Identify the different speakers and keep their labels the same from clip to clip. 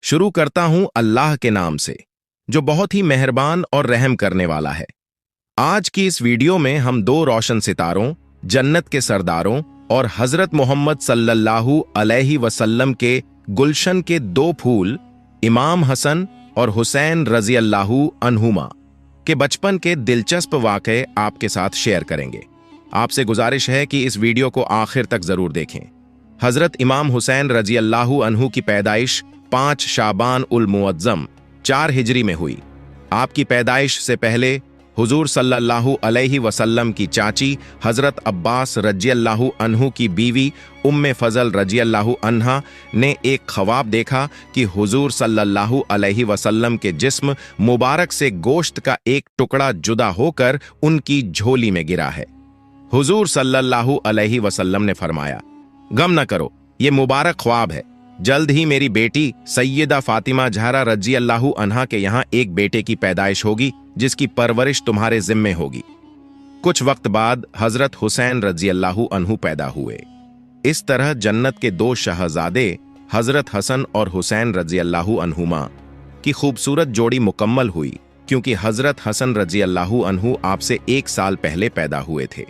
Speaker 1: शुरू करता हूं अल्लाह के नाम से, जो बहुत ही मेहरबान और रहम करने वाला है। आज की इस वीडियो में हम दो रोशन सितारों, जन्नत के सरदारों और हजरत मोहम्मद सल्लल्लाहु अलैहि वसल्लम के गुलशन के दो फूल इमाम हसन और हुसैन रजी अल्लाहु अन्हुमा के बचपन के दिलचस्प वाक़े आपके साथ शेयर करेंगे। आपसे गुजारिश है कि इस वीडियो को आखिर तक जरूर देखें। हजरत इमाम हुसैन रजी अल्लाहु अन्हु की पैदाइश 5 शाबान उल मुअज्जम 4 हिजरी में हुई। आपकी पैदाइश से पहले हुजूर सल्लल्लाहु अलैहि वसल्लम की चाची हजरत अब्बास रजियल्लाहु अन्हु की बीवी उम्मे फजल रजियल्लाहु अन्हा ने एक ख्वाब देखा कि हुजूर सल्लल्लाहु अलैहि वसल्लम के जिस्म मुबारक से गोश्त का एक टुकड़ा जुदा होकर उनकी झोली में गिरा है। हुजूर सल्लल्लाहु अलैहि वसल्लम ने फरमाया, गम न करो, ये मुबारक ख्वाब है। जल्द ही मेरी बेटी सैयदा फातिमा ज़हरा रज़ियल्लाहु अन्हा के यहाँ एक बेटे की पैदाइश होगी, जिसकी परवरिश तुम्हारे जिम्मे होगी। कुछ वक्त बाद हजरत हुसैन रज़ियल्लाहु अन्हु पैदा हुए। इस तरह जन्नत के दो शहजादे हजरत हसन और हुसैन रज़ियल्लाहु अन्हुमा की खूबसूरत जोड़ी मुकम्मल हुई, क्योंकि हजरत हसन रज़ियल्लाहु अन्हु आपसे 1 साल पहले पैदा हुए थे।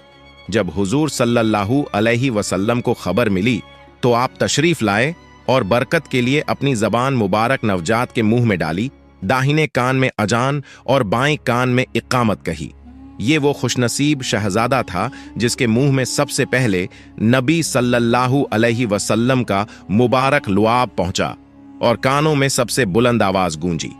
Speaker 1: जब हुजूर सल्लल्लाहु अलैहि वसल्लम को खबर मिली तो आप तशरीफ लाए और बरकत के लिए अपनी जबान मुबारक नवजात के मुंह में डाली, दाहिने कान में अजान और बाएं कान में इकामत कही। ये वो खुशनसीब शहजादा था जिसके मुंह में सबसे पहले नबी सल्लल्लाहु अलैहि वसल्लम का मुबारक लुआब पहुंचा और कानों में सबसे बुलंद आवाज गूंजी।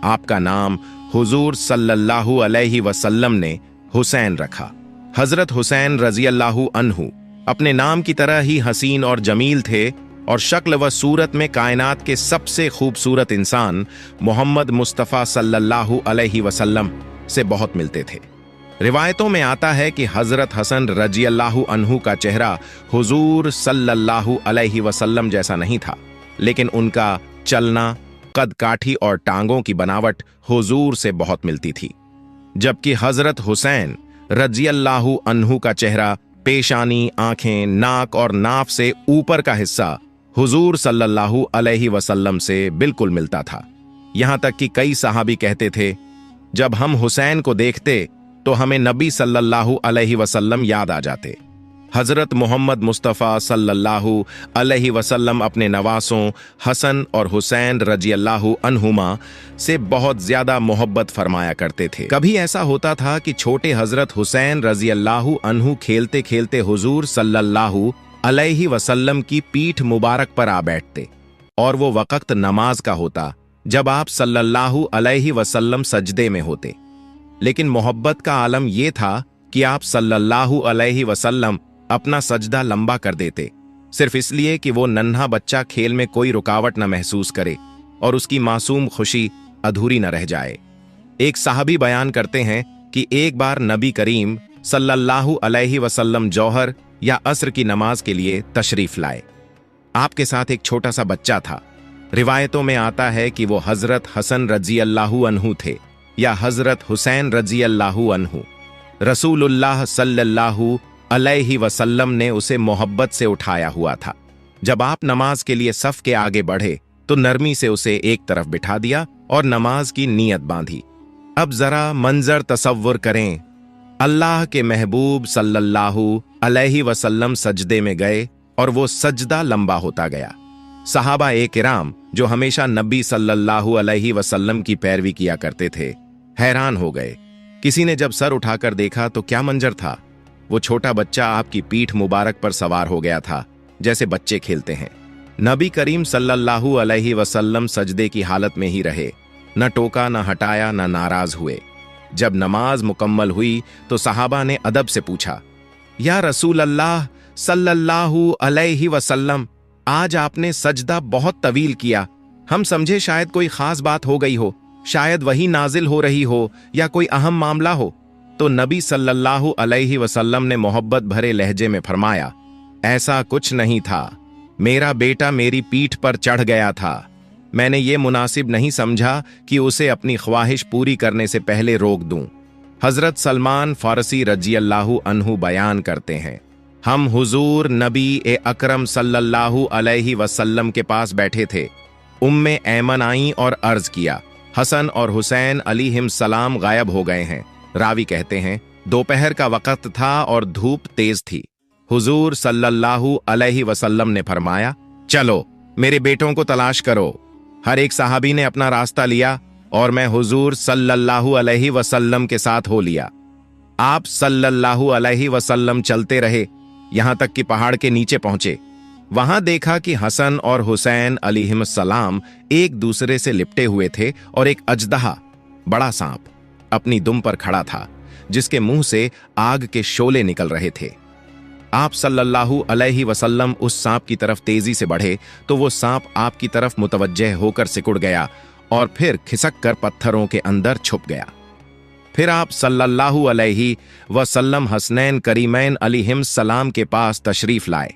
Speaker 1: आपका नाम हुजूर सल्लल्लाहु अलैहि वसल्लम ने हुसैन रखा। हजरत हुसैन रज़ियल्लाहु अन्हु अपने नाम की तरह ही हसीन और जमील थे और शक्ल व सूरत में कायनात के सबसे खूबसूरत इंसान मोहम्मद मुस्तफ़ा सल्लल्लाहु अलैहि वसल्लम से बहुत मिलते थे। रिवायतों में आता है कि हजरत हसन रज़ियल्लाहु अन्हु का चेहरा हुजूर सल्लल्लाहु अलैहि वसल्लम जैसा नहीं था, लेकिन उनका चलना, कद काठी और टांगों की बनावट हुजूर से बहुत मिलती थी। जबकि हजरत हुसैन रज़ियल्लाहु अन्हु का चेहरा, पेशानी, आंखें, नाक और नाफ से ऊपर का हिस्सा हुजूर सल्लल्लाहु अलैहि वसल्लम से बिल्कुल मिलता था। यहां तक कि कई सहाबी कहते थे, जब हम हुसैन को देखते तो हमें नबी सल्लल्लाहु अलैहि वसल्लम याद आ जाते। हजरत मोहम्मद मुस्तफ़ा सल्लल्लाहु अलैहि वसल्लम अपने नवासों हसन और हुसैन रज़ियल्लाहु अन्हुमा से बहुत ज्यादा मोहब्बत फरमाया करते थे। कभी ऐसा होता था कि छोटे हजरत हुसैन रज़ियल्लाहु अन्हु खेलते खेलते हुजूर सल्लल्लाहु अलैहि वसल्लम की पीठ मुबारक पर आ बैठते और वो वक्त नमाज का होता, जब आप सल्लल्लाहु अलैहि वसल्लम सजदे में होते। लेकिन मोहब्बत का आलम यह था कि आप सल्लल्लाहु अलैहि वसल्लम अपना सजदा लंबा कर देते, सिर्फ इसलिए कि वो नन्हा बच्चा खेल में कोई रुकावट न महसूस करे और उसकी मासूम खुशी अधूरी न रह जाए। एक साहबी बयान करते हैं कि एक बार नबी करीम सल्लल्लाहु अलैहि वसल्लम जौहर या असर की नमाज के लिए तशरीफ लाए। आपके साथ एक छोटा सा बच्चा था। रिवायतों में आता है कि वो हजरत हसन रज़ियल्लाहु अन्हु थे या हजरत हुसैन रज़ियल्लाहु अन्हु। रसूलुल्लाह सल्लल्लाहु अलैहि वसल्लम ने उसे मोहब्बत से उठाया हुआ था। जब आप नमाज के लिए सफ के आगे बढ़े तो नरमी से उसे एक तरफ बिठा दिया और नमाज की नीयत बांधी। अब जरा मंजर तसव्वुर करें, अल्लाह के महबूब सल्लल्लाहु अलैहि वसल्लम सजदे में गए और वो सजदा लंबा होता गया। सहाबा ए किराम, जो हमेशा नबी सल्लल्लाहु अलैहि वसल्लम की पैरवी किया करते थे, हैरान हो गए। किसी ने जब सर उठाकर देखा तो क्या मंजर था। वो छोटा बच्चा आपकी पीठ मुबारक पर सवार हो गया था, जैसे बच्चे खेलते हैं। नबी करीम सल्लल्लाहु अलैहि वसल्लम सजदे की हालत में ही रहे, न टोका, न हटाया, न नाराज हुए। जब नमाज मुकम्मल हुई तो सहाबा ने अदब से पूछा, या रसूल अल्लाह सल्लल्लाहु अलैहि वसल्लम, आज आपने सजदा बहुत तवील किया। हम समझे शायद कोई खास बात हो गई हो, शायद वही नाजिल हो रही हो या कोई अहम मामला हो। तो नबी सल्लल्लाहु अलैहि वसल्लम ने मोहब्बत भरे लहजे में फरमाया, ऐसा कुछ नहीं था, मेरा बेटा मेरी पीठ पर चढ़ गया था। मैंने ये मुनासिब नहीं समझा कि उसे अपनी ख्वाहिश पूरी करने से पहले रोक दूं। हजरत सलमान फारसी रज़ियल्लाहु अन्हु बयान करते हैं, हम हुजूर नबी ए अकरम सल्लल्लाहु अलैहि वसल्लम के पास बैठे थे। उम्मे ऐमन आई और अर्ज किया, हसन और हुसैन अलैहिस्सलाम गायब हो गए हैं। रावी कहते हैं दोपहर का वक्त था और धूप तेज थी। हुजूर सल्लल्लाहु अलैहि वसल्लम ने फरमाया, चलो मेरे बेटों को तलाश करो। हर एक सहाबी ने अपना रास्ता लिया और मैं हुजूर सल्लल्लाहु अलैहि वसल्लम के साथ हो लिया। आप सल्लल्लाहु अलैहि वसल्लम चलते रहे, यहां तक कि पहाड़ के नीचे पहुंचे। वहां देखा कि हसन और हुसैन अलैहिस्सलाम एक दूसरे से लिपटे हुए थे और एक अजदहा, बड़ा सांप, अपनी दुम पर खड़ा था, जिसके मुंह से आग के शोले निकल रहे थे। आप सल्लल्लाहु अलैहि वसल्लम उस सांप की तरफ तेजी से बढ़े तो वो सांप आपकी तरफ मुतवज्जह होकर सिकुड़ गया और फिर खिसक कर पत्थरों के अंदर छुप गया। फिर आप सल्लल्लाहु अलैहि वसल्लम हसनैन करीमैन अलैहिस्सलाम के पास तशरीफ लाए।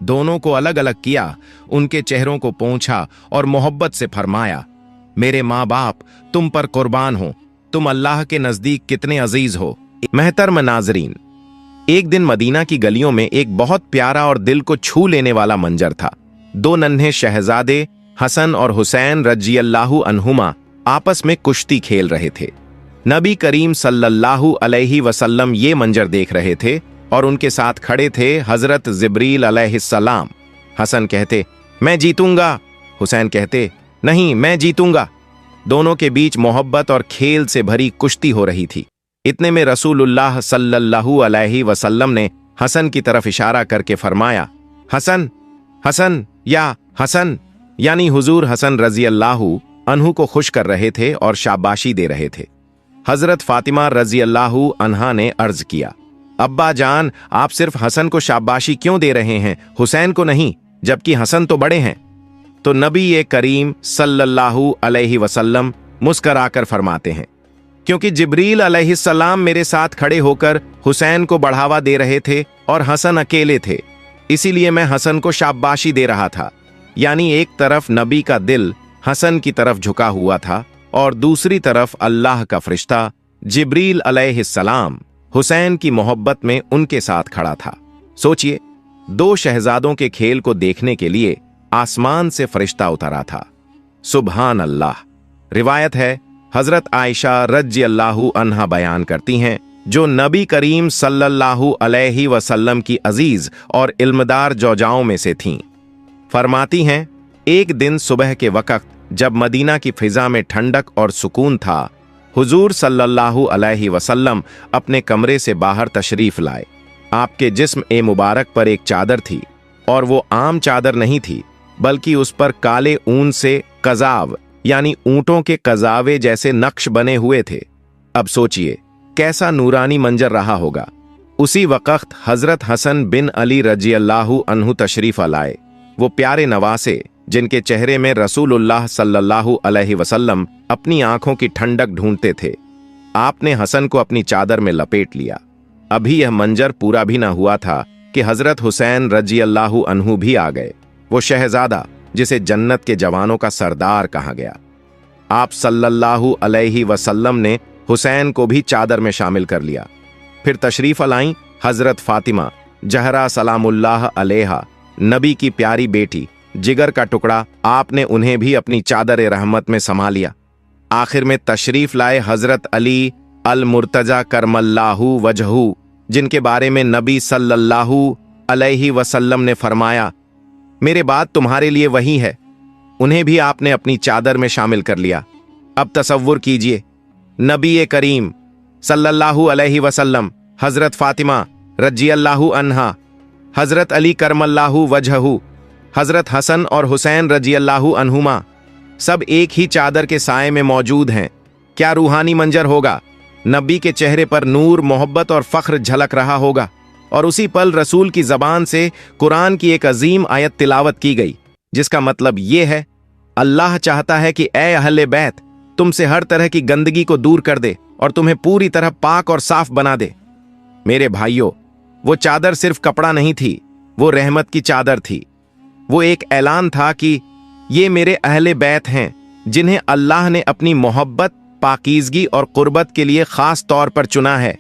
Speaker 1: दोनों को अलग अलग किया, उनके चेहरों को पोंछा और मोहब्बत से फरमाया, मेरे माँ बाप तुम पर कुर्बान हो, तुम अल्लाह के नजदीक कितने अजीज हो। महतरम नाजरीन, एक दिन मदीना की गलियों में एक बहुत प्यारा और दिल को छू लेने वाला मंजर था। दो नन्हे शहजादे हसन और हुसैन रज़ियल्लाहु अन्हुमा आपस में कुश्ती खेल रहे थे। नबी करीम सल्लल्लाहु अलैहि वसल्लम ये मंजर देख रहे थे और उनके साथ खड़े थे हजरत जिब्रील अलैहिस्सलाम। हसन कहते, मैं जीतूंगा। हुसैन कहते, नहीं, मैं जीतूंगा। दोनों के बीच मोहब्बत और खेल से भरी कुश्ती हो रही थी। इतने में रसूलुल्लाह सल्लल्लाहु अलैहि वसल्लम ने हसन की तरफ इशारा करके फरमाया, हसन, हसन या हसन, यानी हुजूर हसन रज़ियल्लाहु अन्हु को खुश कर रहे थे और शाबाशी दे रहे थे। हजरत फातिमा रज़ियल्लाहु अन्हा ने अर्ज किया, अब्बा जान, आप सिर्फ हसन को शाबाशी क्यों दे रहे हैं, हुसैन को नहीं, जबकि हसन तो बड़े हैं। तो नबी करीम सल्लल्लाहु अलैहि वसल्लम मुस्कराकर फरमाते हैं, क्योंकि जिब्रील अलैहिस्सलाम मेरे साथ खड़े होकर हुसैन को बढ़ावा दे रहे थे और हसन अकेले थे, इसीलिए मैं हसन को शाबाशी दे रहा था। यानी एक तरफ नबी का दिल हसन की तरफ झुका हुआ था और दूसरी तरफ अल्लाह का फरिश्ता जिब्रील अलैहिस्सलाम हुसैन की मोहब्बत में उनके साथ खड़ा था। सोचिए, दो शहजादों के खेल को देखने के लिए आसमान से फरिश्ता उतरा था। सुभान अल्लाह। रिवायत है, हजरत आयशा रज़ियल्लाहु अन्हा बयान करती हैं, जो नबी करीम सल्लल्लाहु अलैहि वसल्लम की अजीज और इल्मदार जौजाओं में से थीं। फरमाती हैं, एक दिन सुबह के वक्त जब मदीना की फिजा में ठंडक और सुकून था, हुजूर सल्लल्लाहु अलैहि वसल्लम अपने कमरे से बाहर तशरीफ लाए। आपके जिस्म ए मुबारक पर एक चादर थी और वो आम चादर नहीं थी, बल्कि उस पर काले ऊन से कजाव यानी ऊंटों के कजावे जैसे नक्श बने हुए थे। अब सोचिए कैसा नूरानी मंजर रहा होगा। उसी वक्त हजरत हसन बिन अली रज़ियल्लाहु अन्हु तशरीफ लाए, वो प्यारे नवासे जिनके चेहरे में रसूलुल्लाह सल्लल्लाहु अलैहि वसल्लम अपनी आंखों की ठंडक ढूंढते थे। आपने हसन को अपनी चादर में लपेट लिया। अभी यह मंजर पूरा भी ना हुआ था कि हजरत हुसैन रज़ियल्लाहु अन्हु भी आ गए, वो शहजादा जिसे जन्नत के जवानों का सरदार कहा गया। आप सल्लल्लाहु अलैहि वसल्लम ने हुसैन को भी चादर में शामिल कर लिया। फिर तशरीफ लाई हजरत फातिमा जहरा सलामुल्लाह अलैहा, नबी की प्यारी बेटी, जिगर का टुकड़ा। आपने उन्हें भी अपनी चादर रहमत में समा लिया। आखिर में तशरीफ लाए हजरत अली अल मुर्तजा करमल्लाहु वजहू, जिनके बारे में नबी सल्लल्लाहु अलैहि वसल्लम ने फरमाया, मेरे बाद तुम्हारे लिए वही है। उन्हें भी आपने अपनी चादर में शामिल कर लिया। अब तसव्वुर कीजिए, नबी करीम सल्लल्लाहु अलैहि वसल्लम, हजरत फातिमा रज़ियल्लाहु अन्हा, हजरत अली करमल्लाहु वजहू, हजरत हसन और हुसैन रज़ियल्लाहु अन्हुमा सब एक ही चादर के साए में मौजूद हैं। क्या रूहानी मंजर होगा। नबी के चेहरे पर नूर, मोहब्बत और फख्र झलक रहा होगा। और उसी पल रसूल की जबान से कुरान की एक अजीम आयत तिलावत की गई, जिसका मतलब यह है, अल्लाह चाहता है कि ए अहले बैत, तुमसे हर तरह की गंदगी को दूर कर दे और तुम्हें पूरी तरह पाक और साफ बना दे। मेरे भाइयों, वो चादर सिर्फ कपड़ा नहीं थी, वो रहमत की चादर थी। वो एक ऐलान था कि ये मेरे अहले बैत हैं, जिन्हें अल्लाह ने अपनी मोहब्बत, पाकीज़गी और कुर्बत के लिए खास तौर पर चुना है।